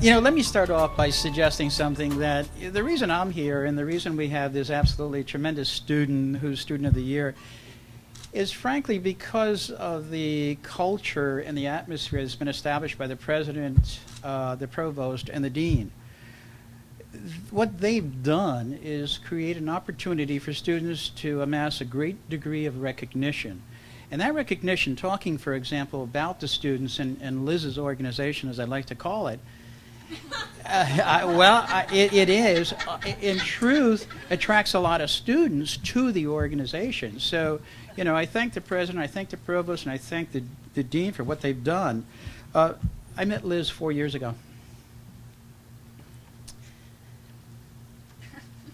Let me start off by suggesting something that the reason I'm here and the reason we have this absolutely tremendous student who's Student of the Year is frankly because of the culture and the atmosphere that's been established by the president, the provost, and the dean. What they've done is create an opportunity for students to amass a great degree of recognition. And that recognition, talking, for example, about the students and Liz's organization, as I like to call it, it is, in truth, attracts a lot of students to the organization. So, I thank the president, I thank the provost, and I thank the dean for what they've done. I met Liz 4 years ago.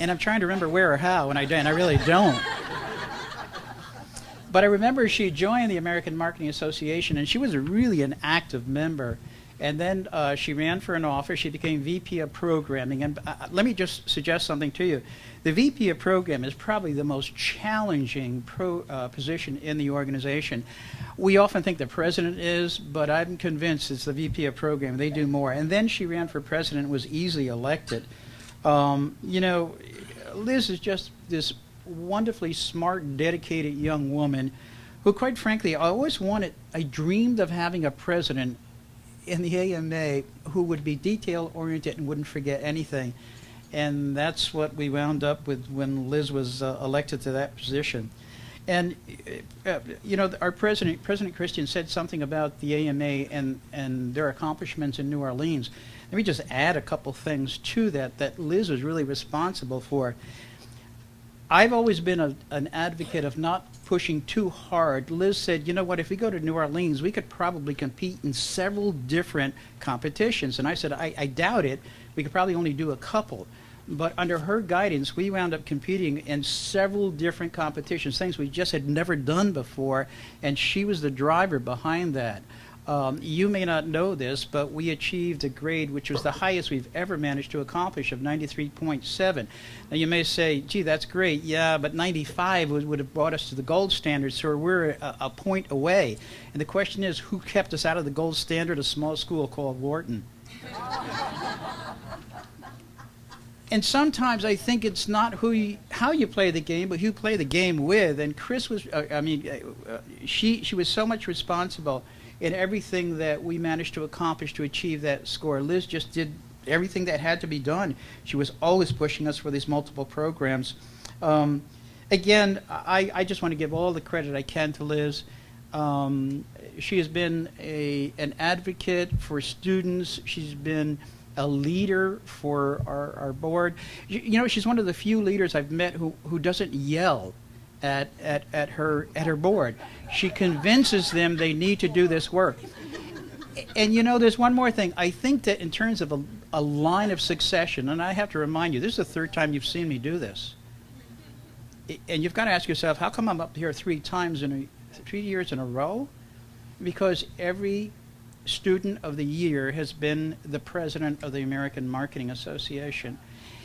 And I'm trying to remember where or how, and I really don't. But I remember she joined the American Marketing Association, and she was really an active member. And then she ran for an office. She became VP of Programming. And let me just suggest something to you. The VP of Program is probably the most challenging position in the organization. We often think the president is, but I'm convinced it's the VP of Program. They do more. And then she ran for president and was easily elected. Liz is just this wonderfully smart, dedicated young woman who, quite frankly, I dreamed of having a president in the AMA who would be detail-oriented and wouldn't forget anything. And that's what we wound up with when Liz was elected to that position. And, our president, President Christian, said something about the AMA and their accomplishments in New Orleans. Let me just add a couple things to that Liz was really responsible for. I've always been an advocate of not pushing too hard. Liz said, you know what, if we go to New Orleans, we could probably compete in several different competitions. And I said, I doubt it. We could probably only do a couple. But under her guidance, we wound up competing in several different competitions, things we just had never done before, and she was the driver behind that. You may not know this, but we achieved a grade which was the highest we've ever managed to accomplish of 93.7. Now you may say, gee, that's great. Yeah, but 95 would have brought us to the gold standard, so we're a point away. And the question is, who kept us out of the gold standard? A small school called Wharton. And sometimes I think it's not how you play the game, but who you play the game with. And Chris was, she was so much responsible in everything that we managed to accomplish to achieve that score. Liz just did everything that had to be done. She was always pushing us for these multiple programs. Again, I just want to give all the credit I can to Liz. She has been an advocate for students. She's been a leader for our board. She's one of the few leaders I've met who doesn't yell at her board. She convinces them they need to do this work. And there's one more thing. I think that in terms of a line of succession, and I have to remind you, this is the third time you've seen me do this. And you've got to ask yourself, how come I'm up here 3 years in a row? Because every Student of the Year has been the president of the American Marketing Association.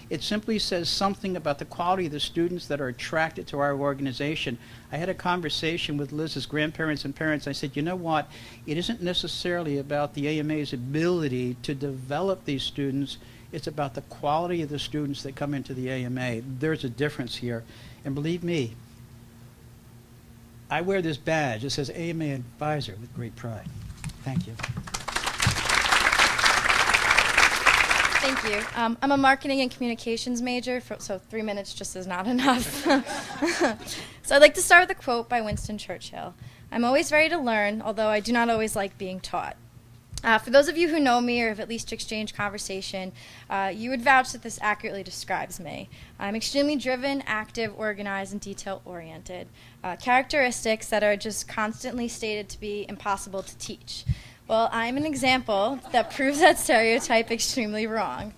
It simply says something about the quality of the students that are attracted to our organization. I had a conversation with Liz's grandparents and parents. I said, you know what? It isn't necessarily about the AMA's ability to develop these students. It's about the quality of the students that come into the AMA. There's a difference here. And believe me, I wear this badge. It says AMA Advisor with great pride. Thank you. Thank you. I'm a marketing and communications major, so 3 minutes just is not enough. So I'd like to start with a quote by Winston Churchill. I'm always ready to learn, although I do not always like being taught. For those of you who know me or have at least exchanged conversation, you would vouch that this accurately describes me. I'm extremely driven, active, organized, and detail-oriented, characteristics that are just constantly stated to be impossible to teach. Well, I'm an example that proves that stereotype extremely wrong.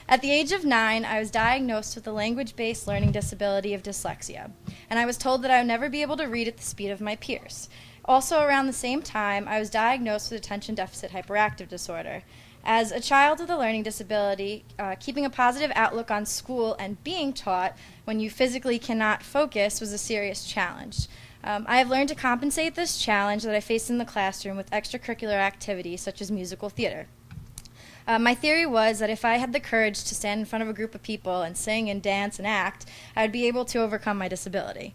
At the age of 9, I was diagnosed with a language-based learning disability of dyslexia, and I was told that I would never be able to read at the speed of my peers. Also around the same time, I was diagnosed with attention deficit hyperactive disorder. As a child with a learning disability, keeping a positive outlook on school and being taught when you physically cannot focus was a serious challenge. I have learned to compensate this challenge that I face in the classroom with extracurricular activities such as musical theater. My theory was that if I had the courage to stand in front of a group of people and sing and dance and act, I would be able to overcome my disability.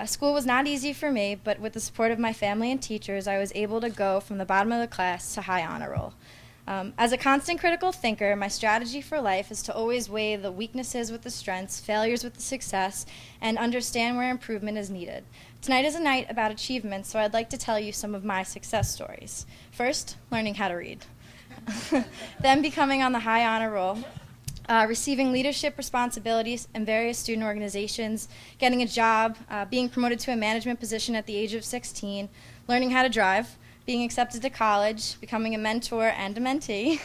School was not easy for me, but with the support of my family and teachers, I was able to go from the bottom of the class to high honor roll. As a constant critical thinker, my strategy for life is to always weigh the weaknesses with the strengths, failures with the success, and understand where improvement is needed. Tonight is a night about achievement, so I'd like to tell you some of my success stories. First, learning how to read. Then becoming on the high honor roll. Receiving leadership responsibilities in various student organizations, getting a job, being promoted to a management position at the age of 16, learning how to drive, being accepted to college, becoming a mentor and a mentee,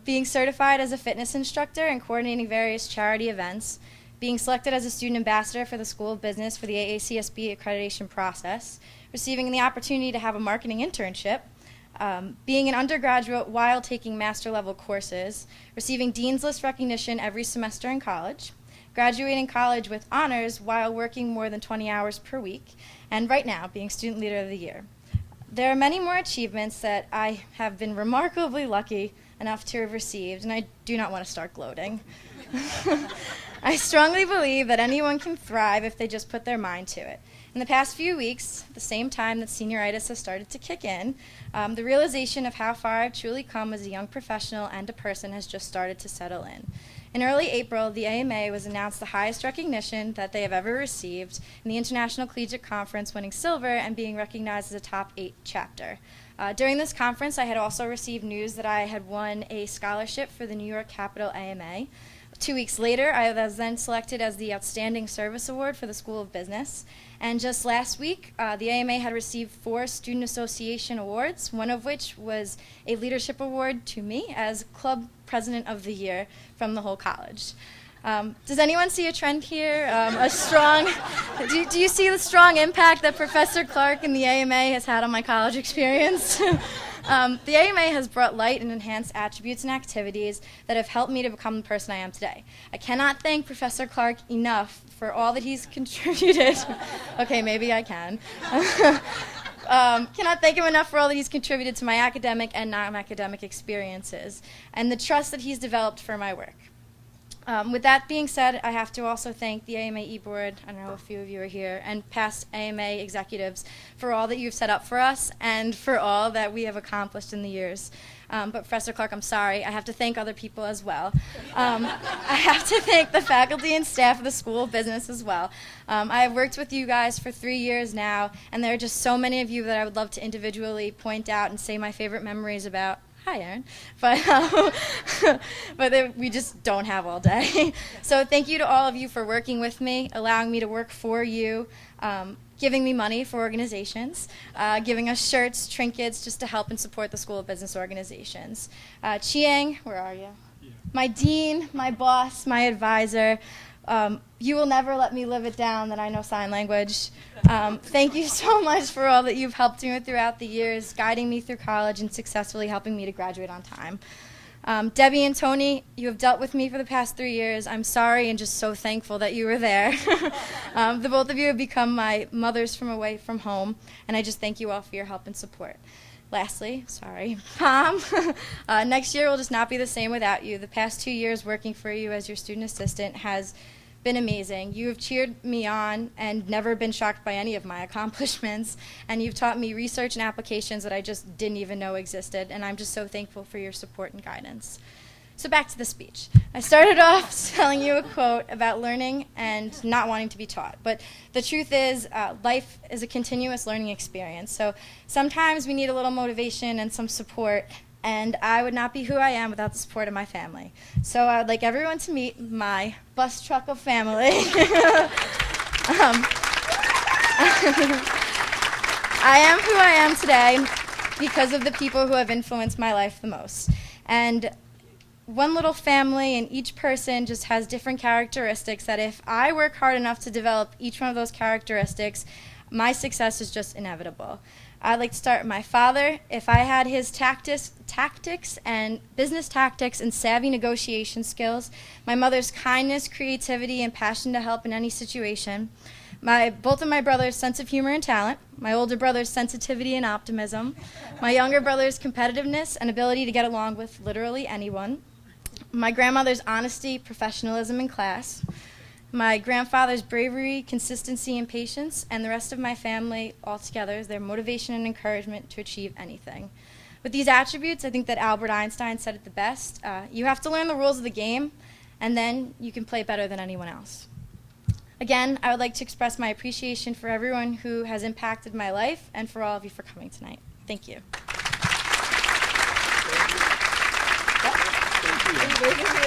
being certified as a fitness instructor and coordinating various charity events, being selected as a student ambassador for the School of Business for the AACSB accreditation process, receiving the opportunity to have a marketing internship, being an undergraduate while taking master-level courses, receiving Dean's List recognition every semester in college, graduating college with honors while working more than 20 hours per week, and right now, being Student Leader of the Year. There are many more achievements that I have been remarkably lucky enough to have received, and I do not want to start gloating. I strongly believe that anyone can thrive if they just put their mind to it. In the past few weeks, the same time that senioritis has started to kick in, the realization of how far I've truly come as a young professional and a person has just started to settle in. In early April, the AMA was announced the highest recognition that they have ever received in the International Collegiate Conference, winning silver and being recognized as a top 8 chapter. During this conference, I had also received news that I had won a scholarship for the New York Capital AMA. 2 weeks later, I was then selected as the Outstanding Service Award for the School of Business. And just last week, the AMA had received 4 Student Association awards, one of which was a leadership award to me as Club President of the Year from the whole college. Does anyone see a trend here? Do you see the strong impact that Professor Clark and the AMA has had on my college experience? The AMA has brought light and enhanced attributes and activities that have helped me to become the person I am today. I cannot thank Professor Clark enough for all that he's contributed. Okay, maybe I can. Cannot thank him enough for all that he's contributed to my academic and non-academic experiences and the trust that he's developed for my work. With that being said, I have to also thank the AMA e-board, I know a few of you are here, and past AMA executives for all that you've set up for us and for all that we have accomplished in the years. But Professor Clark, I'm sorry, I have to thank other people as well. I have to thank the faculty and staff of the School of Business as well. I have worked with you guys for 3 years now, and there are just so many of you that I would love to individually point out and say my favorite memories about. Hi, Aaron. But we just don't have all day. So thank you to all of you for working with me, allowing me to work for you, giving me money for organizations, giving us shirts, trinkets, just to help and support the School of Business organizations. Chiang, where are you? Yeah. My dean, my boss, my advisor. You will never let me live it down that I know sign language. Thank you so much for all that you've helped me with throughout the years, guiding me through college and successfully helping me to graduate on time. Debbie and Tony, you have dealt with me for the past 3 years. I'm sorry and just so thankful that you were there. The both of you have become my mothers from away from home, and I just thank you all for your help and support. Lastly, sorry, Mom, next year will just not be the same without you. The past 2 years working for you as your student assistant has been amazing. You have cheered me on and never been shocked by any of my accomplishments, and you've taught me research and applications that I just didn't even know existed, and I'm just so thankful for your support and guidance. So back to the speech. I started off telling you a quote about learning and not wanting to be taught, but the truth is life is a continuous learning experience, so sometimes we need a little motivation and some support, and I would not be who I am without the support of my family. So I would like everyone to meet my bus truck of family. I am who I am today because of the people who have influenced my life the most. And one little family and each person just has different characteristics that if I work hard enough to develop each one of those characteristics, my success is just inevitable. I'd like to start with my father. If I had his tactics and business tactics and savvy negotiation skills, my mother's kindness, creativity, and passion to help in any situation, Both of my brothers' sense of humor and talent, my older brother's sensitivity and optimism, my younger brother's competitiveness and ability to get along with literally anyone, my grandmother's honesty, professionalism in class, my grandfather's bravery, consistency, and patience, and the rest of my family altogether, their motivation and encouragement to achieve anything. With these attributes, I think that Albert Einstein said it the best. You have to learn the rules of the game, and then you can play better than anyone else. Again, I would like to express my appreciation for everyone who has impacted my life and for all of you for coming tonight. Thank you. Thank you.